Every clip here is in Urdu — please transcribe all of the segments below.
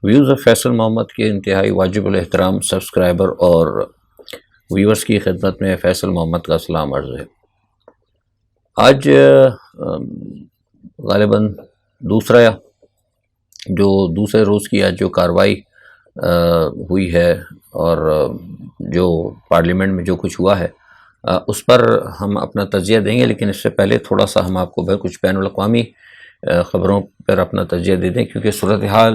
ویوز آف فیصل محمد کے انتہائی واجب الاحترام سبسکرائبر اور ویورز کی خدمت میں فیصل محمد کا سلام عرض ہے۔ آج غالباً دوسرے روز کی آج جو کارروائی ہوئی ہے اور جو پارلیمنٹ میں جو کچھ ہوا ہے اس پر ہم اپنا تجزیہ دیں گے، لیکن اس سے پہلے تھوڑا سا ہم آپ کو کچھ بین الاقوامی خبروں پر اپنا تجزیہ دے دیں، کیونکہ صورتحال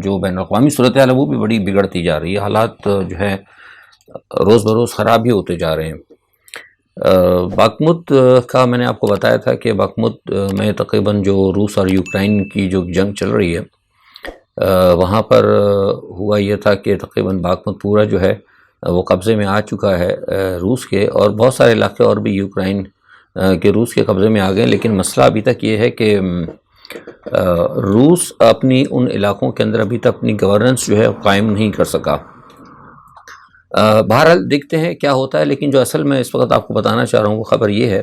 جو بین الاقوامی صورتحال ہے وہ بھی بڑی بگڑتی جا رہی ہے، حالات جو ہیں روز بروز خراب ہی ہوتے جا رہے ہیں۔ باخمود کا میں نے آپ کو بتایا تھا کہ باخمود میں تقریباً جو روس اور یوکرائن کی جو جنگ چل رہی ہے وہاں پر ہوا یہ تھا کہ تقریباً باخمود پورا جو ہے وہ قبضے میں آ چکا ہے روس کے، اور بہت سارے علاقے اور بھی یوکرائن کے روس کے قبضے میں آ گئے، لیکن مسئلہ ابھی تک یہ ہے کہ روس اپنی ان علاقوں کے اندر ابھی تک اپنی گورننس جو ہے قائم نہیں کر سکا۔ بہرحال دیکھتے ہیں کیا ہوتا ہے، لیکن جو اصل میں اس وقت آپ کو بتانا چاہ رہا ہوں وہ خبر یہ ہے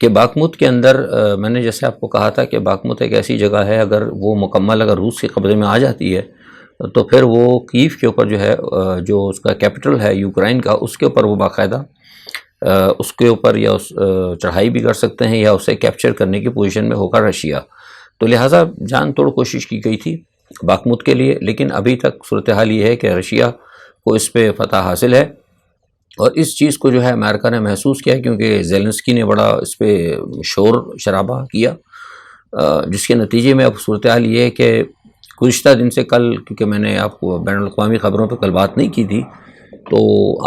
کہ باخمود کے اندر میں نے جیسے آپ کو کہا تھا کہ باخمود ایک ایسی جگہ ہے اگر وہ مکمل اگر روس کے قبضے میں آ جاتی ہے تو پھر وہ کیف کے اوپر جو ہے جو اس کا کیپٹل ہے یوکرائن کا، اس کے اوپر وہ باقاعدہ اس کے اوپر یا چڑھائی بھی کر سکتے ہیں یا اسے کیپچر کرنے کی پوزیشن میں ہوگا رشیا، تو لہٰذا جان توڑ کوشش کی گئی تھی باخمود کے لیے، لیکن ابھی تک صورتحال یہ ہے کہ رشیا کو اس پہ فتح حاصل ہے، اور اس چیز کو جو ہے امریکہ نے محسوس کیا کیونکہ زیلنسکی نے بڑا اس پہ شور شرابہ کیا، جس کے نتیجے میں اب صورتحال یہ ہے کہ گزشتہ دن سے کل، کیونکہ میں نے آپ کو بین الاقوامی خبروں پہ کل بات نہیں کی تھی، تو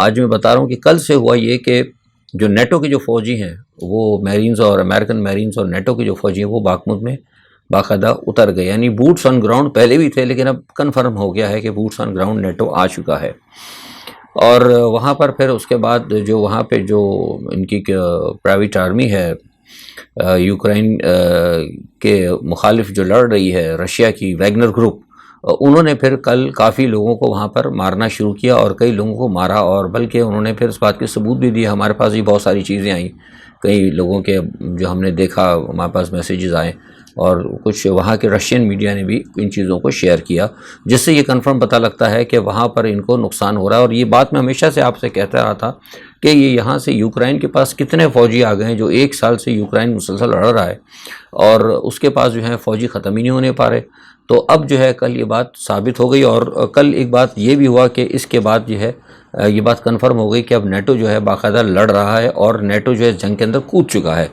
آج میں بتا رہا ہوں کہ کل سے ہوا یہ کہ جو نیٹو کے جو فوجی ہیں وہ میرینز اور امریکن میرینز اور نیٹو کے جو فوجی ہیں وہ باخمود میں باقاعدہ اتر گئے، یعنی بوٹس آن گراؤنڈ پہلے بھی تھے لیکن اب کنفرم ہو گیا ہے کہ بوٹس آن گراؤنڈ نیٹو آ چکا ہے، اور وہاں پر پھر اس کے بعد جو وہاں پہ جو ان کی پرائیویٹ آرمی ہے یوکرائن کے مخالف جو لڑ رہی ہے رشیا کی ویگنر گروپ، انہوں نے پھر کل کافی لوگوں کو وہاں پر مارنا شروع کیا اور کئی لوگوں کو مارا، اور بلکہ انہوں نے پھر اس بات کے ثبوت بھی دیے، ہمارے پاس بھی بہت ساری چیزیں آئیں، کئی لوگوں کے جو ہم نے دیکھا ہمارے پاس میسیجز آئے، اور کچھ وہاں کے رشین میڈیا نے بھی ان چیزوں کو شیئر کیا، جس سے یہ کنفرم پتہ لگتا ہے کہ وہاں پر ان کو نقصان ہو رہا ہے، اور یہ بات میں ہمیشہ سے آپ سے کہتا رہا تھا کہ یہ یہاں سے یوکرائن کے پاس کتنے فوجی آ گئے ہیں، جو ایک سال سے یوکرائن مسلسل لڑ رہا ہے اور اس کے پاس جو ہے فوجی ختم ہی نہیں ہونے پا رہے، تو اب جو ہے کل یہ بات ثابت ہو گئی، اور کل ایک بات یہ بھی ہوا کہ اس کے بعد جو ہے یہ بات کنفرم ہو گئی کہ اب نیٹو جو ہے باقاعدہ لڑ رہا ہے اور نیٹو جو ہے جنگ کے اندر کود چکا ہے،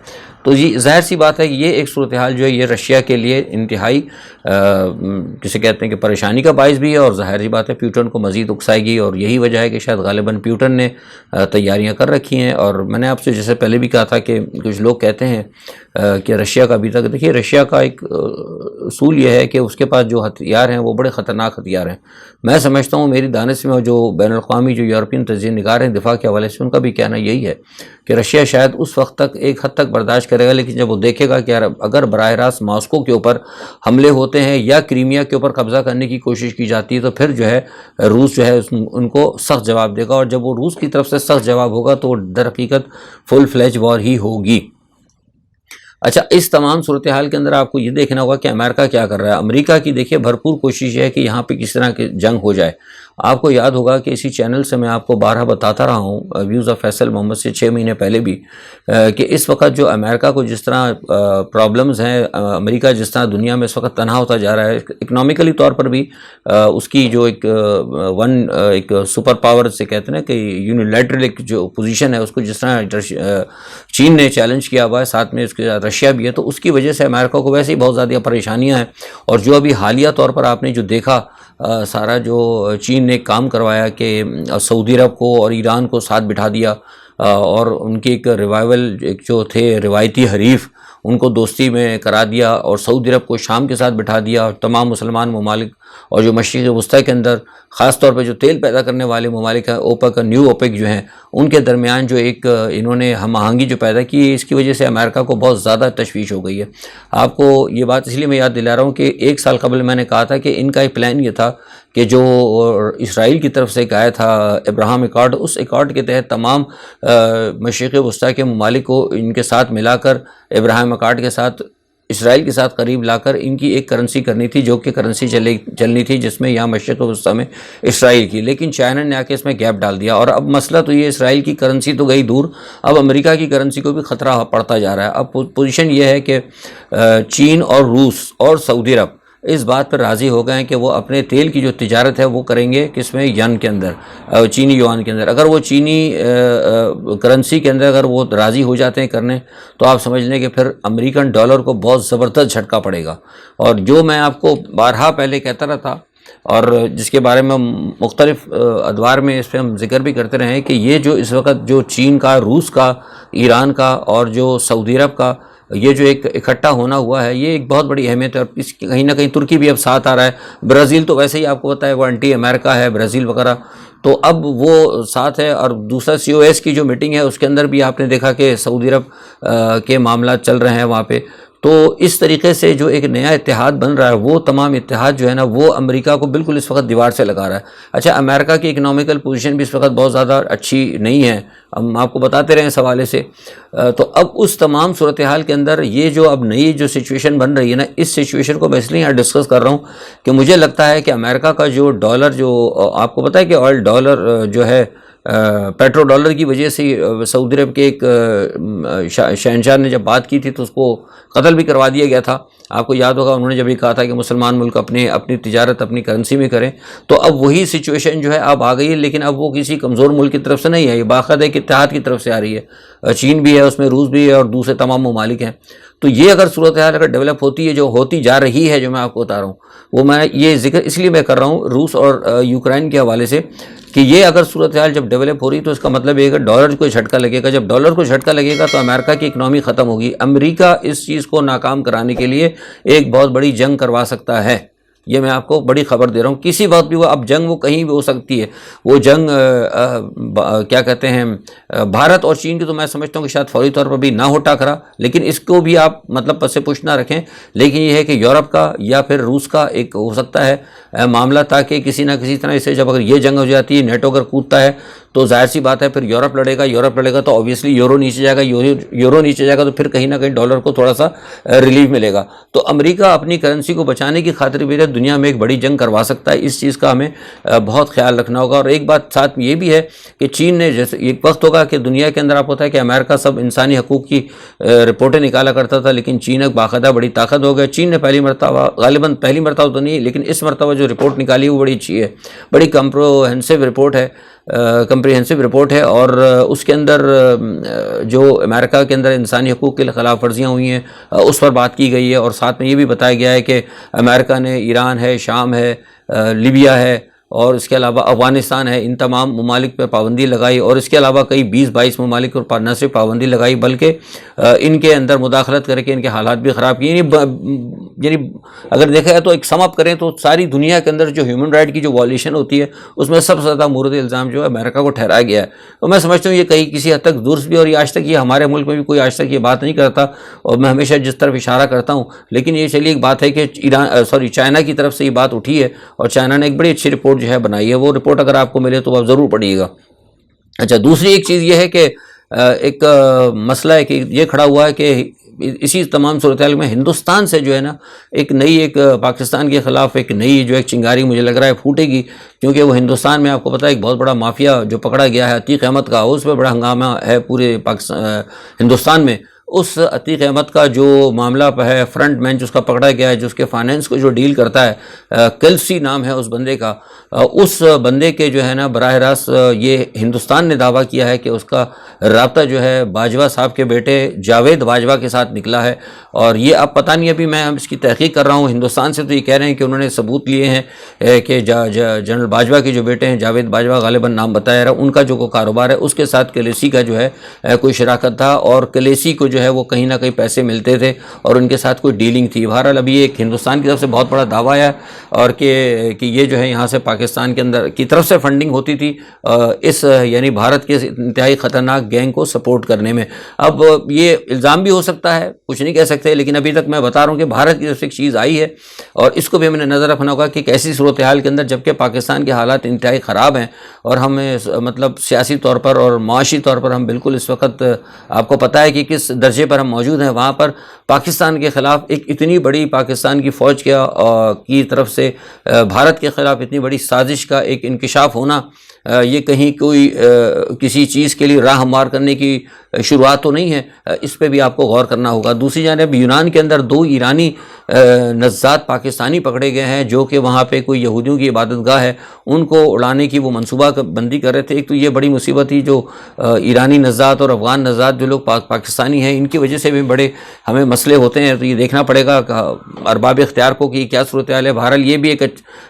تو یہ ظاہر سی بات ہے کہ یہ ایک صورتحال جو ہے یہ رشیا کے لیے انتہائی کسے کہتے ہیں کہ پریشانی کا باعث بھی ہے، اور ظاہر سی بات ہے پیوٹن کو مزید اکسائے گی، اور یہی وجہ ہے کہ شاید غالباً پیوٹن نے تیاریاں کر رکھی ہیں، اور میں نے آپ سے جیسے پہلے بھی کہا تھا کہ کچھ لوگ کہتے ہیں کہ رشیا کا ابھی تک دیکھیے رشیا کا ایک اصول یہ ہے کہ اس کے پاس جو ہتھیار ہیں وہ بڑے خطرناک ہتھیار ہیں، میں سمجھتا ہوں میری دانش میں جو بین الاقوامی جو یورپین تجزیہ نگار ہیں دفاع کے حوالے سے ان کا بھی کہنا یہی ہے کہ رشیا شاید اس وقت تک ایک حد تک برداشت کرے گا، لیکن جب وہ دیکھے گا کہ اگر براہ راست ماسکو کے اوپر حملے ہوتے ہیں یا کرائمیا کے اوپر قبضہ کرنے کی کوشش کی جاتی ہے تو پھر جو ہے روس جو ہے ان کو سخت جواب دے گا، اور جب وہ روس کی طرف سے سخت جواب ہوگا تو در حقیقت فل فلیج وار ہی ہوگی۔ اچھا، اس تمام صورتحال کے اندر آپ کو یہ دیکھنا ہوگا کہ امریکہ کیا کر رہا ہے۔ امریکہ کی دیکھیے بھرپور کوشش ہے کہ یہاں پہ کس طرح کی جنگ ہو جائے۔ آپ کو یاد ہوگا کہ اسی چینل سے میں آپ کو بارہا بتاتا رہا ہوں ویوز آف فیصل محمد سے 6 مہینے پہلے بھی کہ اس وقت جو امریکہ کو جس طرح پرابلمز ہیں، امریکہ جس طرح دنیا میں اس وقت تنہا ہوتا جا رہا ہے، اکنامیکلی طور پر بھی اس کی جو ایک سپر پاور سے کہتے ہیں کہ یونیلیٹرل ایک جو پوزیشن ہے اس کو جس طرح چین نے چیلنج کیا ہوا ہے، ساتھ میں اس کے ساتھ رشیا بھی ہے، تو اس کی وجہ سے امریکہ کو ویسے ہی بہت زیادہ پریشانیاں ہیں، اور جو ابھی حالیہ طور پر آپ نے جو دیکھا سارا جو چین نے کام کروایا کہ سعودی عرب کو اور ایران کو ساتھ بٹھا دیا، اور ان کے ایک ریوائول جو تھے روایتی حریف ان کو دوستی میں کرا دیا، اور سعودی عرب کو شام کے ساتھ بٹھا دیا، اور تمام مسلمان ممالک اور جو مشرق وسطیٰ کے اندر خاص طور پہ جو تیل پیدا کرنے والے ممالک ہیں اوپیک، نیو اوپیک جو ہیں، ان کے درمیان جو ایک انہوں نے ہم آہنگی جو پیدا کی، اس کی وجہ سے امریکہ کو بہت زیادہ تشویش ہو گئی ہے۔ آپ کو یہ بات اس لیے میں یاد دلا رہا ہوں کہ 1 سال قبل میں نے کہا تھا کہ ان کا ایک پلان یہ تھا کہ جو اسرائیل کی طرف سے ایک آیا تھا ابراہم ایکارڈ، اس ایکارڈ کے تحت تمام مشرق وسطیٰ کے ممالک کو ان کے ساتھ ملا کر ابراہم ایکارڈ کے ساتھ اسرائیل کے ساتھ قریب لا کر ان کی ایک کرنسی کرنی تھی جو کہ کرنسی چلنی تھی جس میں یہاں مشرق وسطیٰ میں اسرائیل کی، لیکن چائنا نے آ کے اس میں گیپ ڈال دیا، اور اب مسئلہ تو یہ اسرائیل کی کرنسی تو گئی دور، اب امریکہ کی کرنسی کو بھی خطرہ پڑتا جا رہا ہے۔ اب پوزیشن یہ ہے کہ چین اور روس اور سعودی عرب اس بات پر راضی ہو گئے ہیں کہ وہ اپنے تیل کی جو تجارت ہے وہ کریں گے کس میں، ین کے اندر، چینی یوان کے اندر۔ اگر وہ چینی کرنسی کے اندر اگر وہ راضی ہو جاتے ہیں کرنے، تو آپ سمجھ لیں کہ پھر امریکن ڈالر کو بہت زبردست جھٹکا پڑے گا۔ اور جو میں آپ کو بارہا پہلے کہتا رہا تھا، اور جس کے بارے میں مختلف ادوار میں اس پہ ہم ذکر بھی کرتے رہے ہیں، کہ یہ جو اس وقت جو چین کا، روس کا، ایران کا اور جو سعودی عرب کا یہ جو ایک اکٹھا ہونا ہوا ہے، یہ ایک بہت بڑی اہمیت ہے، اور اس کہیں نہ کہیں ترکی بھی اب ساتھ آ رہا ہے، برازیل تو ویسے ہی آپ کو پتہ ہے وہ انٹی امریکہ ہے برازیل وغیرہ، تو اب وہ ساتھ ہے۔ اور دوسرا COS کی جو میٹنگ ہے اس کے اندر بھی آپ نے دیکھا کہ سعودی عرب کے معاملات چل رہے ہیں وہاں پہ، تو اس طریقے سے جو ایک نیا اتحاد بن رہا ہے، وہ تمام اتحاد جو ہے نا وہ امریکہ کو بالکل اس وقت دیوار سے لگا رہا ہے۔ اچھا، امریکہ کی اکنامیکل پوزیشن بھی اس وقت بہت زیادہ اچھی نہیں ہے، ہم آپ کو بتاتے رہے ہیں اس حوالے سے، تو اب اس تمام صورتحال کے اندر یہ جو اب نئی جو سچویشن بن رہی ہے نا، اس سچویشن کو میں اس لیے یہاں ڈسکس کر رہا ہوں کہ مجھے لگتا ہے کہ امریکہ کا جو ڈالر، جو آپ کو پتہ ہے کہ آئل ڈالر جو ہے پیٹرو ڈالر کی وجہ سے سعودی عرب کے ایک شہنشاہ نے جب بات کی تھی تو اس کو قتل بھی کروا دیا گیا تھا۔ آپ کو یاد ہوگا انہوں نے جب یہ کہا تھا کہ مسلمان ملک اپنی تجارت اپنی کرنسی میں کریں، تو اب وہی سچویشن جو ہے اب آ گئی ہے، لیکن اب وہ کسی کمزور ملک کی طرف سے نہیں ہے، یہ باقاعدہ ایک اتحاد کی طرف سے آ رہی ہے، چین بھی ہے اس میں، روس بھی ہے اور دوسرے تمام ممالک ہیں۔ تو یہ اگر صورتحال اگر ڈیولپ ہوتی ہے، جو ہوتی جا رہی ہے، جو میں آپ کو بتا رہا ہوں، وہ میں یہ ذکر اس لیے میں کر رہا ہوں روس اور یوکرائن کے حوالے سے، کہ یہ اگر صورتحال جب ڈیولپ ہو رہی تو اس کا مطلب یہ کہ ڈالر کو جھٹکا لگے گا، جب ڈالر کو جھٹکا لگے گا تو امریکہ کی اکنامی ختم ہوگی۔ امریکہ اس چیز کو ناکام کرانے کے لیے ایک بہت بڑی جنگ کروا سکتا ہے، یہ میں آپ کو بڑی خبر دے رہا ہوں، کسی وقت بھی وہ، اب جنگ وہ کہیں بھی ہو سکتی ہے، وہ جنگ کیا کہتے ہیں بھارت اور چین کی تو میں سمجھتا ہوں کہ شاید فوری طور پر بھی نہ ہو ٹاکرا، لیکن اس کو بھی آپ مطلب پس پوچھ نہ رکھیں، لیکن یہ ہے کہ یورپ کا یا پھر روس کا ایک ہو سکتا ہے معاملہ، تاکہ کسی نہ کسی طرح اسے جب اگر یہ جنگ ہو جاتی ہے، نیٹو اگر کودتا ہے تو ظاہر سی بات ہے پھر یورپ لڑے گا تو اوبیسلی یورو نیچے جائے گا، یورو نیچے جائے گا تو پھر کہیں نہ کہیں ڈالر کو تھوڑا سا ریلیف ملے گا۔ تو امریکہ اپنی کرنسی کو بچانے کی خاطر بھی دنیا میں ایک بڑی جنگ کروا سکتا ہے، اس چیز کا ہمیں بہت خیال رکھنا ہوگا۔ اور ایک بات ساتھ یہ بھی ہے کہ چین نے، جیسے ایک وقت ہوگا کہ دنیا کے اندر آپ کو پتہ ہے کہ امریکہ سب انسانی حقوق کی رپورٹیں نکالا کرتا تھا، لیکن چین ایک باقاعدہ بڑی طاقت ہو گیا۔ چین نے پہلی مرتبہ، غالباً پہلی مرتبہ تو نہیں لیکن اس مرتبہ جو رپورٹ نکالی وہ بڑی اچھی ہے، بڑی کمپریہنسو رپورٹ ہے، اور اس کے اندر جو امریکہ کے اندر انسانی حقوق کے خلاف ورزیاں ہوئی ہیں اس پر بات کی گئی ہے، اور ساتھ میں یہ بھی بتایا گیا ہے کہ امریکہ نے ایران ہے، شام ہے، لیبیا ہے، اور اس کے علاوہ افغانستان ہے، ان تمام ممالک پر پابندی لگائی، اور اس کے علاوہ کئی 20-22 ممالک پر نہ صرف پابندی لگائی بلکہ ان کے اندر مداخلت کر کے ان کے حالات بھی خراب کیے۔ یعنی اگر دیکھا جائے تو ایک سم اپ کریں تو ساری دنیا کے اندر جو ہیومن رائٹ کی جو وائلیشن ہوتی ہے اس میں سب سے زیادہ مورد الزام جو ہے امریکہ کو ٹھہرایا گیا ہے۔ تو میں سمجھتا ہوں یہ کہیں کسی حد تک درست بھی، اور یہ آج تک یہ ہمارے ملک میں بھی کوئی آج تک یہ بات نہیں کرتا، اور میں ہمیشہ جس طرف اشارہ کرتا ہوں، لیکن یہ چلیے ایک بات ہے کہ چائنا کی طرف سے یہ بات اٹھی ہے، اور چائنا نے ایک بڑی اچھی رپورٹ جو ہے بنائی ہے، وہ رپورٹ اگر آپ کو ملے تو آپ ضرور پڑھیے گا۔ اچھا، دوسری ایک چیز یہ ہے کہ ایک مسئلہ ہے کہ یہ کھڑا ہوا ہے کہ اسی تمام صورتحال میں ہندوستان سے جو ہے نا ایک نئی، ایک پاکستان کے خلاف ایک نئی جو ایک چنگاری مجھے لگ رہا ہے پھوٹے گی، کیونکہ وہ ہندوستان میں آپ کو پتہ ہے ایک بہت بڑا مافیا جو پکڑا گیا ہے عتیق احمد کا، اس پہ بڑا ہنگامہ ہے پورے ہندوستان میں۔ اس عتیق احمد کا جو معاملہ ہے، فرنٹ مین اس کا پکڑا گیا ہے، جو اس کے فائنینس کو جو ڈیل کرتا ہے، کلسی نام ہے اس بندے کا، اس بندے کے جو ہے نا براہ راست یہ ہندوستان نے دعویٰ کیا ہے کہ اس کا رابطہ جو ہے باجوہ صاحب کے بیٹے جاوید باجوہ کے ساتھ نکلا ہے، اور یہ اب پتہ نہیں، ابھی میں اس کی تحقیق کر رہا ہوں ہندوستان سے، تو یہ کہہ رہے ہیں کہ انہوں نے ثبوت لیے ہیں کہ جنرل باجوہ کے جو بیٹے ہیں جاوید باجوہ غالباً نام بتایا رہا، ان کا جو کاروبار ہے اس کے ساتھ کلیسی کا جو ہے کوئی شراکت تھا، اور کلیسی کو جو ہے وہ کہیں نہ کہیں پیسے ملتے تھے اور ان کے ساتھ کوئی ڈیلنگ تھی۔ بہرحال ابھی ایک ہندوستان کی طرف سے بہت بڑا دعویٰ ہے، اور کہ یہ جو ہے یہاں سے پاکستان کے اندر کی طرف سے فنڈنگ ہوتی تھی اس یعنی بھارت کے انتہائی خطرناک گینگ کو سپورٹ کرنے میں۔ اب یہ الزام بھی ہو سکتا ہے، کچھ نہیں کہہ سکتے، لیکن ابھی تک میں بتا رہا ہوں کہ بھارت کی طرف سے ایک چیز آئی ہے، اور اس کو بھی ہمیں نظر رکھنا ہوگا کہ کیسی صورتحال کے اندر، جبکہ پاکستان کے حالات انتہائی خراب ہیں، اور ہمیں مطلب سیاسی طور پر اور معاشی طور پر ہم بالکل اس وقت آپ کو پتہ ہے کہ کس درجے پر ہم موجود ہیں، وہاں پر پاکستان کے خلاف ایک اتنی بڑی پاکستان کی فوج کی طرف سے بھارت کے خلاف اتنی بڑی سازش کا ایک انکشاف ہونا، یہ کہیں کوئی کسی چیز کے لیے راہ ہموار کرنے کی شروعات تو نہیں ہے، اس پہ بھی آپ کو غور کرنا ہوگا۔ دوسری جانب یونان کے اندر 2 ایرانی نژاد پاکستانی پکڑے گئے ہیں جو کہ وہاں پہ کوئی یہودیوں کی عبادت گاہ ہے، ان کو اڑانے کی وہ منصوبہ بندی کر رہے تھے۔ ایک تو یہ بڑی مصیبت تھی جو ایرانی نژاد اور افغان نژاد جو لوگ پاکستانی ہیں، ان کی وجہ سے بھی بڑے ہمیں مسئلے ہوتے ہیں، تو یہ دیکھنا پڑے گا ارباب اختیار کو کہ کیا صورتحال ہے۔ بہرحال یہ بھی ایک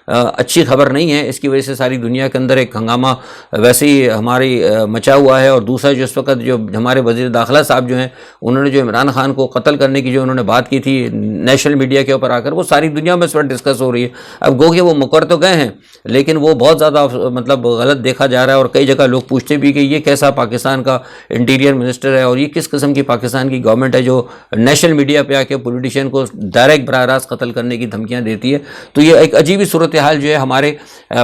اچھی خبر نہیں ہے، اس کی وجہ سے ساری دنیا کے اندر ایک ہنگامہ ویسے ہی ہماری مچا ہوا ہے۔ اور دوسرا جو اس وقت جو ہمارے وزیر داخلہ صاحب جو ہیں، انہوں نے جو عمران خان کو قتل کرنے کی جو انہوں نے بات کی تھی نیشنل میڈیا کے اوپر آ کر، وہ ساری دنیا میں اس وقت ڈسکس ہو رہی ہے۔ اب گو کہ وہ مقر تو گئے ہیں لیکن وہ بہت زیادہ مطلب غلط دیکھا جا رہا ہے، اور کئی جگہ لوگ پوچھتے بھی کہ یہ کیسا پاکستان کا انٹیریئر منسٹر ہے اور یہ کس قسم کی پاکستان کی گورنمنٹ ہے جو نیشنل میڈیا پہ آ کے پولیٹیشین کو ڈائریکٹ براہ راست قتل کرنے کی دھمکیاں دیتی ہے۔ تو یہ ایک عجیب صورتحال جو ہے ہمارے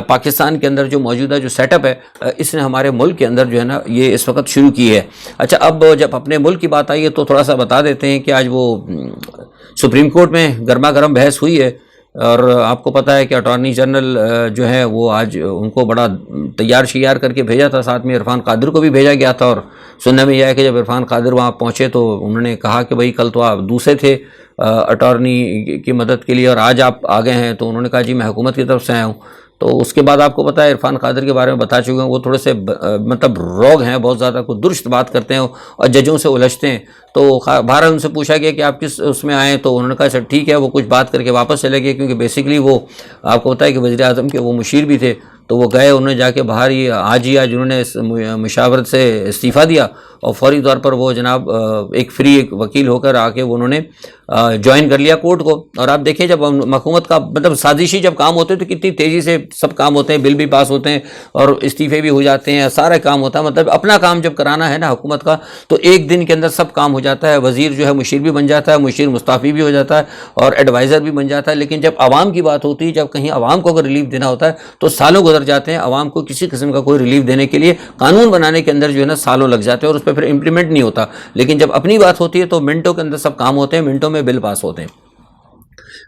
پاکستان کے اندر جو موجودہ جو سیٹ اپ ہے، اس نے ہمارے ملک کے اندر جو ہے نا یہ اس وقت شروع کی ہے۔ اچھا، اب جب اپنے ملک کی بات آئی ہے تو تھوڑا سا بتا دیتے ہیں کہ آج وہ سپریم کورٹ میں گرما گرم بحث ہوئی ہے، اور آپ کو پتہ ہے کہ اٹارنی جنرل جو ہے وہ آج ان کو بڑا تیار شیار کر کے بھیجا تھا، ساتھ میں عرفان قادر کو بھی بھیجا گیا تھا۔ اور سننے میں یہ ہے کہ جب عرفان قادر وہاں پہنچے تو انہوں نے کہا کہ بھائی کل تو آپ دوسرے تھے اٹارنی کی مدد کے لیے اور آج آپ آ گئے ہیں، تو انہوں نے کہا جی میں حکومت کی طرف سے آیا ہوں۔ تو اس کے بعد آپ کو پتہ ہے عرفان قادر کے بارے میں بتا چکے ہیں، وہ تھوڑے سے مطلب روگ ہیں، بہت زیادہ کوئی درست بات کرتے ہیں اور ججوں سے الجھتے ہیں۔ تو بہرحال ان سے پوچھا گیا کہ آپ کس اس میں آئیں، تو انہوں نے کہا اچھا ٹھیک ہے، وہ کچھ بات کر کے واپس چلے گئے، کیونکہ بیسیکلی وہ آپ کو پتہ ہے کہ وزیر اعظم کے وہ مشیر بھی تھے، تو وہ گئے، انہوں نے جا کے باہر ہی آج انہوں نے مشاورت سے استعفیٰ دیا، اور فوری طور پر وہ جناب ایک وکیل ہو کر آ کے انہوں نے جوائن کر لیا کورٹ کو۔ اور آپ دیکھیں جب حکومت کا مطلب سازشی جب کام ہوتے ہیں تو کتنی تیزی سے سب کام ہوتے ہیں، بل بھی پاس ہوتے ہیں اور استعفے بھی ہو جاتے ہیں، سارا کام ہوتا ہے۔ مطلب اپنا کام جب کرانا ہے نا حکومت کا، تو ایک دن کے اندر سب کام ہو جاتا ہے، وزیر جو ہے مشیر بھی بن جاتا ہے، مشیر مستعفی بھی ہو جاتا ہے اور ایڈوائزر بھی بن جاتا ہے۔ لیکن جب عوام کی بات ہوتی ہے، جب کہیں عوام کو اگر ریلیف دینا ہوتا ہے تو سالوں گزر جاتے ہیں، عوام کو کسی قسم کا کوئی ریلیف دینے کے لیے قانون بنانے کے اندر جو ہے نا سالوں لگ جاتے ہیں اور اس پہ پھر امپلیمنٹ نہیں ہوتا۔ لیکن جب اپنی بات ہوتی ہے تو منٹوں کے اندر سب کام ہوتے ہیں، منٹوں میں بل پاس ہوتے ہیں۔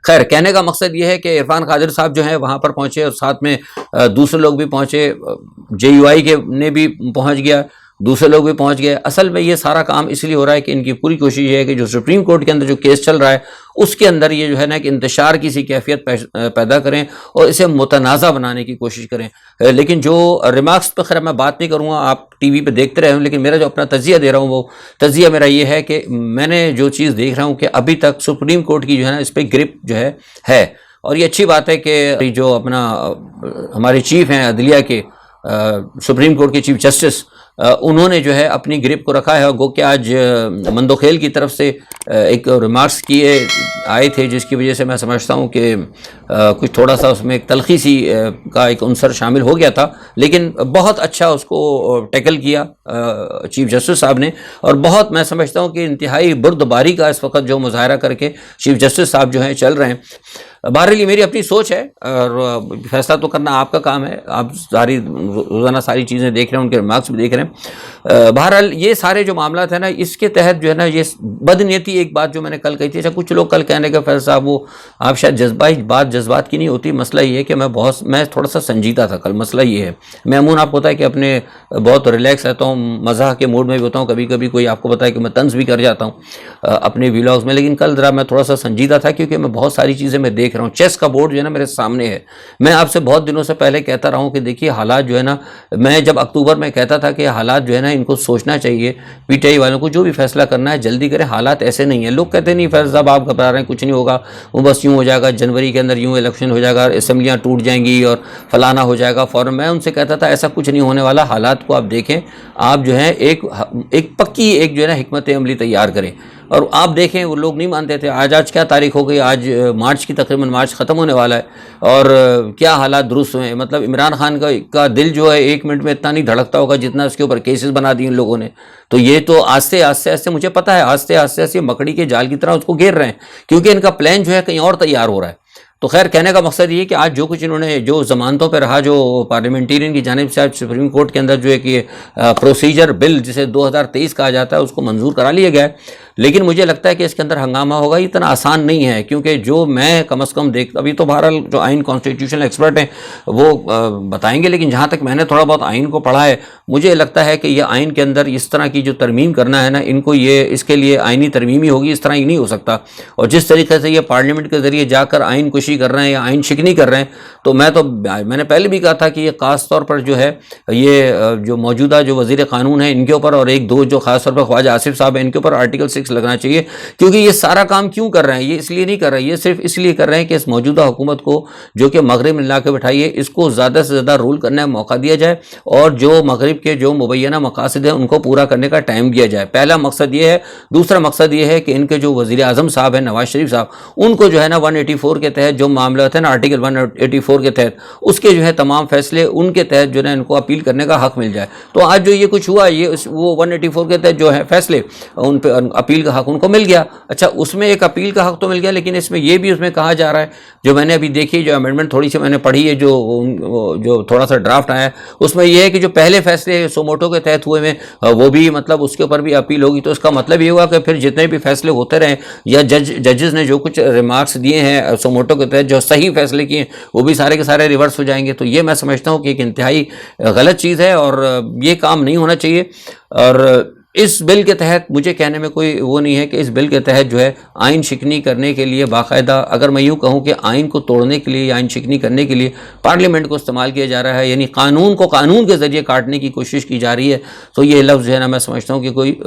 خیر، کہنے کا مقصد یہ ہے کہ عرفان قادر صاحب جو ہیں وہاں پر پہنچے اور ساتھ میں دوسرے لوگ بھی پہنچے، JUI کے نے بھی پہنچ گیا، دوسرے لوگ بھی پہنچ گئے۔ اصل میں یہ سارا کام اس لیے ہو رہا ہے کہ ان کی پوری کوشش یہ ہے کہ جو سپریم کورٹ کے اندر جو کیس چل رہا ہے اس کے اندر یہ جو ہے نا کہ انتشار کی سی کیفیت پیدا کریں اور اسے متنازع بنانے کی کوشش کریں۔ لیکن جو ریمارکس پہ خیر میں بات نہیں کروں گا، آپ ٹی وی پہ دیکھتے رہے ہوں، لیکن میرا جو اپنا تجزیہ دے رہا ہوں وہ تجزیہ میرا یہ ہے کہ میں نے جو چیز دیکھ رہا ہوں کہ ابھی تک سپریم کورٹ کی جو ہے نا اس پہ گرپ جو ہے اور یہ اچھی بات ہے کہ جو اپنا ہمارے چیف ہیں عدلیہ کے، سپریم کورٹ کے چیف جسٹس، انہوں نے جو ہے اپنی گرپ کو رکھا ہے۔ گو کہ آج مندوخیل کی طرف سے ایک ریمارکس کیے آئے تھے جس کی وجہ سے میں سمجھتا ہوں کہ کچھ تھوڑا سا اس میں ایک تلخی سی کا ایک عنصر شامل ہو گیا تھا، لیکن بہت اچھا اس کو ٹیکل کیا چیف جسٹس صاحب نے، اور بہت میں سمجھتا ہوں کہ انتہائی بردباری کا اس وقت جو مظاہرہ کر کے چیف جسٹس صاحب جو ہیں چل رہے ہیں۔ بہرحال یہ میری اپنی سوچ ہے اور فیصلہ تو کرنا آپ کا کام ہے، آپ روزانہ ساری چیزیں دیکھ رہے ہیں، ان کے ریمارکس بھی دیکھ رہے ہیں۔ بہرحال یہ سارے جو معاملات ہیں نا اس کے تحت جو ہے نا یہ بدنیتی ایک بات جو میں نے کل کہی تھی، کچھ لوگ کل کہنے کا فیصلہ صاحب وہ آپ شاید جذبات کی نہیں ہوتی، مسئلہ یہ ہے کہ میں تھوڑا سا سنجیدہ تھا کل، مسئلہ یہ ہے میں عموماً آپ کو پتا ہے کہ اپنے بہت ریلیکس رہتا ہوں، مزاح کے موڈ میں بھی ہوتا ہوں، کبھی کبھی کوئی آپ کو پتا ہے کہ میں طنز بھی کر جاتا ہوں اپنے ویلاگز میں، لیکن کل ذرا میں تھوڑا سا سنجیدہ تھا کیونکہ میں بہت ساری چیزیں میں دیکھ رہا ہوں۔ چیس کا بورڈ جو ہے نا میرے سامنے ہے، میں آپ سے بہت دنوں سے پہلے کہتا رہا ہوں کہ دیکھیے حالات جو ہے نا، میں جب اکتوبر میں کہتا تھا کہ حالات جو ہے نا ان کو سوچنا چاہیے، PTI والوں کو جو بھی فیصلہ کرنا ہے جلدی کریں، حالات ایسے نہیں ہیں۔ لوگ کہتے نہیں فیض صاحب آپ گھبرا رہے ہیں، کچھ نہیں ہوگا، وہ بس یوں ہو جائے گا، جنوری کے اندر یوں الیکشن ہو جائے گا، اسمبلیاں ٹوٹ جائیں گی اور فلانا ہو جائے گا فوراً۔ میں ان سے کہتا تھا ایسا کچھ نہیں ہونے والا، حالات کو آپ دیکھیں، آپ جو ہے ایک پکی ایک جو ہے نا حکمت عملی تیار کریں، اور آپ دیکھیں وہ لوگ نہیں مانتے تھے۔ آج کیا تاریخ ہو گئی، آج مارچ کی تقریباً مارچ ختم ہونے والا ہے اور کیا حالات درست ہوئے ہیں۔ مطلب عمران خان کا دل جو ہے 1 منٹ میں اتنا نہیں دھڑکتا ہوگا جتنا اس کے اوپر کیسز بنا دیے ان لوگوں نے۔ تو یہ تو آہستہ مجھے پتا ہے آہستہ مکڑی کے جال کی طرح اس کو گھیر رہے ہیں، کیونکہ ان کا پلان جو ہے کہیں اور تیار ہو رہا ہے۔ تو خیر کہنے کا مقصد یہ کہ آج جو کچھ انہوں نے جو ضمانتوں پہ رہا، جو پارلیمنٹیرین کی جانب سے آج سپریم کورٹ کے اندر جو ہے کہ پروسیجر بل جسے 2023 کہا جاتا ہے اس کو منظور کرا لیا گیا ہے۔ لیکن مجھے لگتا ہے کہ اس کے اندر ہنگامہ ہوگا، یہ اتنا آسان نہیں ہے، کیونکہ جو میں کم از کم ابھی تو بہرحال جو آئین کانسٹیٹیوشنل ایکسپرٹ ہیں وہ بتائیں گے، لیکن جہاں تک میں نے تھوڑا بہت آئین کو پڑھا ہے، مجھے لگتا ہے کہ یہ آئین کے اندر اس طرح کی جو ترمیم کرنا ہے نا، ان کو یہ اس کے لیے آئینی ترمیم ہی ہوگی، اس طرح ہی نہیں ہو سکتا۔ اور جس طریقے سے یہ پارلیمنٹ کے ذریعے جا کر آئین کشی کر رہے ہیں یا آئین شکنی کر رہے ہیں، تو میں نے پہلے بھی کہا تھا کہ یہ خاص طور پر جو ہے یہ جو موجودہ جو وزیر قانون ہیں ان کے اوپر، اور ایک دو جو خاص طور پر خواجہ آصف صاحب ہیں، ان کے اوپر آرٹیکل 6 لگنا چاہیے، کیونکہ یہ سارا کام کیوں کر رہے ہیں؟ یہ اس لیے نہیں کر رہے، یہ صرف اس لیے کر رہے ہیں کہ اس موجودہ حکومت کو جو کہ مغرب میں لا کے بٹھائی ہے، اس کو زیادہ سے زیادہ رول کرنے کا موقع دیا جائے، اور جو مغرب کے جو مبینہ مقاصد ہیں ان کو پورا کرنے کا ٹائم دیا جائے۔ پہلا مقصد یہ ہے۔ دوسرا مقصد یہ ہے کہ ان کے جو وزیر اعظم صاحب ہیں نواز شریف صاحب، ان کو جو ہے نا 184 کے تحت جو معاملات ہیں نا، آرٹیکل 184 کے تحت اس کے جو ہے تمام فیصلے ان کے تحت جو ہے ان کو اپیل کرنے کا حق مل جائے۔ تو آج جو یہ کچھ ہوا، یہ وہ 184 کے تحت جو ہے فیصلے ان پہ اپیل کا حق ان کو مل گیا۔ اچھا، اس میں ایک اپیل کا حق تو مل گیا، لیکن اس میں یہ بھی اس میں کہا جا رہا ہے، جو میں نے ابھی دیکھی جو امینڈمنٹ تھوڑی سی میں نے پڑھی ہے، جو تھوڑا سا ڈرافٹ آیا ہے، اس میں یہ ہے کہ جو پہلے فیصلے سوموٹو کے تحت ہوئے ہیں وہ بھی مطلب اس کے اوپر بھی اپیل ہوگی۔ تو اس کا مطلب یہ ہوا کہ پھر جتنے بھی فیصلے ہوتے رہیں یا ججز نے جو کچھ ریمارکس دیے ہیں سوموٹو کے تحت جو صحیح فیصلے کیے ہیں وہ بھی سارے کے سارے ریورس ہو جائیں گے۔ تو یہ میں سمجھتا ہوں کہ ایک انتہائی غلط چیز ہے اور یہ کام نہیں ہونا چاہیے۔ اور اس بل کے تحت مجھے کہنے میں کوئی وہ نہیں ہے کہ اس بل کے تحت جو ہے آئین شکنی کرنے کے لیے باقاعدہ، اگر میں یوں کہوں کہ آئین کو توڑنے کے لیے یا آئین شکنی کرنے کے لیے پارلیمنٹ کو استعمال کیا جا رہا ہے، یعنی قانون کو قانون کے ذریعے کاٹنے کی کوشش کی جا رہی ہے، تو یہ لفظ جو ہے نا میں سمجھتا ہوں کہ کوئی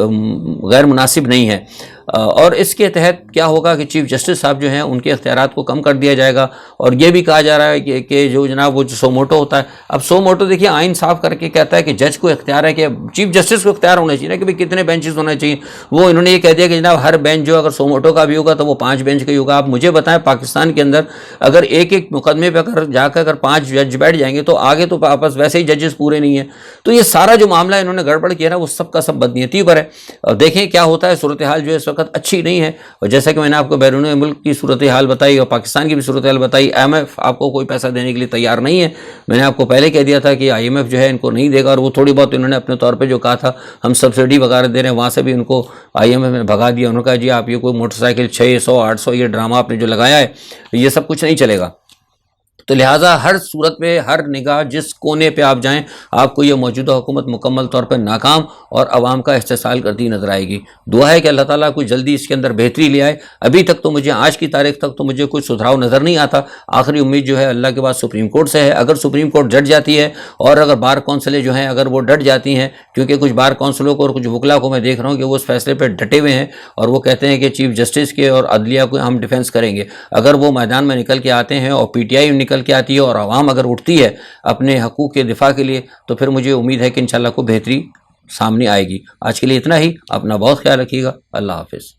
غیر مناسب نہیں ہے۔ اور اس کے تحت کیا ہوگا کہ چیف جسٹس صاحب جو ہیں ان کے اختیارات کو کم کر دیا جائے گا، اور یہ بھی کہا جا رہا ہے کہ جو جناب وہ جو سوموٹو ہوتا ہے، اب سوموٹو دیکھیے آئین صاف کر کے کہتا ہے کہ جج کو اختیار ہے کہ چیف جسٹس کو اختیار ہونا چاہیے نا کہ بھئی کتنے بینچز ہونا چاہیے۔ وہ انہوں نے یہ کہہ دیا کہ جناب ہر بینچ جو اگر سوموٹو کا بھی ہوگا تو وہ 5 بینچ کا ہی ہوگا۔ آپ مجھے بتائیں پاکستان کے اندر اگر ایک مقدمے پہ اگر جا کر اگر 5 جج بیٹھ جائیں گے تو آگے تو آپس ویسے ہی ججز پورے نہیں ہیں۔ تو یہ سارا جو معاملہ انہوں نے گڑبڑ کیا نا وہ سب کا سب بدنیتی پر ہے۔ اور دیکھیں کیا ہوتا ہے، صورتحال جو اس وقت اچھی نہیں ہے، اور جیسا کہ میں نے آپ کو بیرون ملک کی صورتحال بتائی اور پاکستان کی بھی صورتحال بتائی، IMF آپ کو کوئی پیسہ دینے کے لیے تیار نہیں ہے۔ میں نے آپ کو پہلے کہہ دیا تھا کہ IMF جو ہے ان کو نہیں دے گا، اور وہ تھوڑی بہت انہوں نے اپنے طور پہ جو کہا تھا ہم سبسڈی وغیرہ دے رہے ہیں، وہاں سے بھی ان کو IMF نے بھگا دیا۔ انہوں نے کہا جی آپ یہ کوئی موٹر سائیکل 600 800 یہ ڈرامہ آپ نے جو لگایا ہے یہ سب کچھ نہیں چلے گا۔ تو لہٰذا ہر صورت میں ہر نگاہ جس کونے پہ آپ جائیں آپ کو یہ موجودہ حکومت مکمل طور پر ناکام اور عوام کا استحصال کرتی نظر آئے گی۔ دعا ہے کہ اللہ تعالیٰ کوئی جلدی اس کے اندر بہتری لے آئے۔ ابھی تک تو مجھے آج کی تاریخ تک تو مجھے کوئی سدھراؤ نظر نہیں آتا۔ آخری امید جو ہے اللہ کے بعد سپریم کورٹ سے ہے۔ اگر سپریم کورٹ ڈٹ جاتی ہے اور اگر بار کونسلیں جو ہیں اگر وہ ڈٹ جاتی ہیں، کیونکہ کچھ بار کونسلوں کو اور کچھ وکلا کو میں دیکھ رہا ہوں کہ وہ اس فیصلے پہ ڈٹے ہوئے ہیں اور وہ کہتے ہیں کہ چیف جسٹس کے اور عدلیہ کو ہم ڈیفینس کریں گے، اگر وہ میدان میں نکل کے آتے ہیں اور PTI نکل کے آتی ہے اور عوام اگر اٹھتی ہے اپنے حقوق کے دفاع کے لیے، تو پھر مجھے امید ہے کہ انشاءاللہ کو بہتری سامنے آئے گی۔ آج کے لیے اتنا ہی، اپنا بہت خیال رکھیے گا۔ اللہ حافظ۔